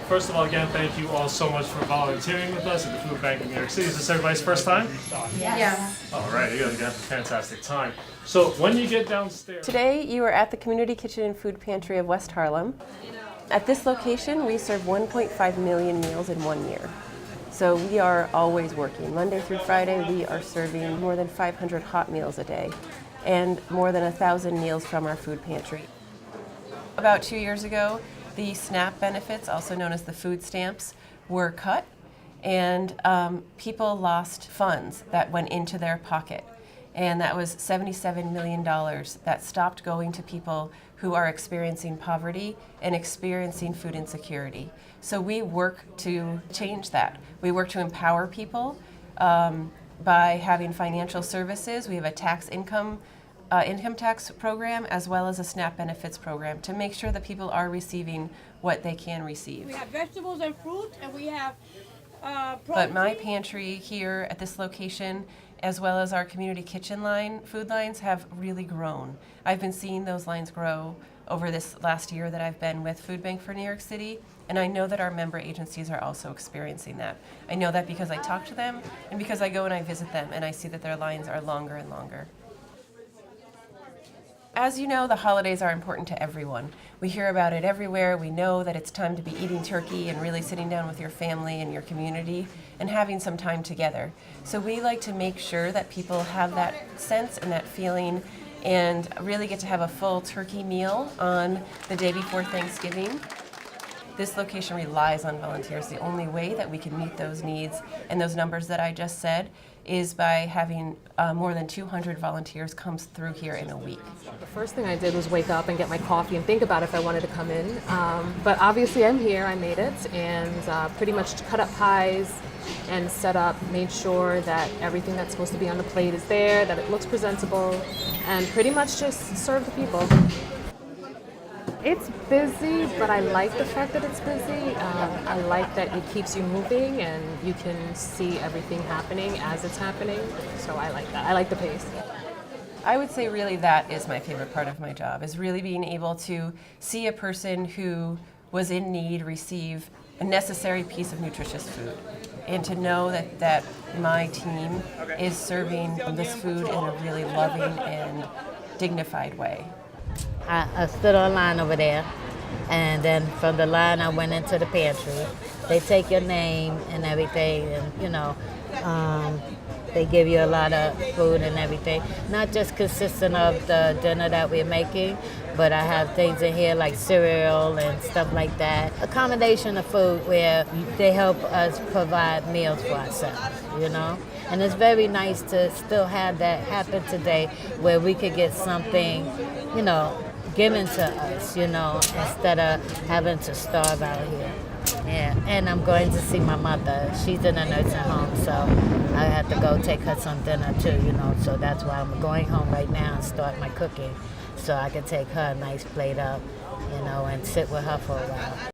First of all, again, thank you all so much for volunteering with us at the Food Bank of New York City. Is this everybody's first time? Yes. All right, you guys have a fantastic time. So when you get downstairs... Today you are at the Community Kitchen and Food Pantry of West Harlem. At this location, we serve 1.5 million meals in 1 year. So we are always working. Monday through Friday, we are serving more than 500 hot meals a day and more than 1,000 meals from our food pantry. About 2 years ago, the SNAP benefits, also known as the food stamps, were cut, and people lost funds that went into their pocket. And that was $77 million that stopped going to people who are experiencing poverty and experiencing food insecurity. So we work to change that. We work to empower people by having financial services. We have a tax income tax program as well as a SNAP benefits program to make sure that people are receiving what they can receive. We have vegetables and fruit, and we have But my pantry here at this location, as well as our community kitchen line, food lines, have really grown. I've been seeing those lines grow over this last year that I've been with Food Bank for New York City, and I know that our member agencies are also experiencing that. I know that because I talk to them and because I go and I visit them and I see that their lines are longer and longer. As you know, the holidays are important to everyone. We hear about it everywhere. We know that it's time to be eating turkey and really sitting down with your family and your community and having some time together. So we like to make sure that people have that sense and that feeling and really get to have a full turkey meal on the day before Thanksgiving. This location relies on volunteers. The only way that we can meet those needs and those numbers that I just said is by having more than 200 volunteers come through here in a week. The first thing I did was wake up and get my coffee and think about if I wanted to come in. But obviously I'm here, I made it, and pretty much cut up pies and set up, made sure that everything that's supposed to be on the plate is there, that it looks presentable, and pretty much just serve the people. It's busy, but I like the fact that it's busy. I like that it keeps you moving and you can see everything happening as it's happening. So I like that. I like the pace. I would say really that is my favorite part of my job, is really being able to see a person who was in need receive a necessary piece of nutritious food. And to know that my team is serving this food in a really loving and dignified way. I stood on line over there, and then from the line I went into the pantry. They take your name and everything, and they give you a lot of food and everything. Not just consisting of the dinner that we're making, but I have things in here like cereal and stuff like that. A combination of food where they help us provide meals for ourselves, And it's very nice to still have that happen today where we could get something, given to us, instead of having to starve out here. Yeah, and I'm going to see my mother. She's in a nursing home, so I have to go take her some dinner too, So that's why I'm going home right now and start my cooking so I can take her a nice plate up, and sit with her for a while.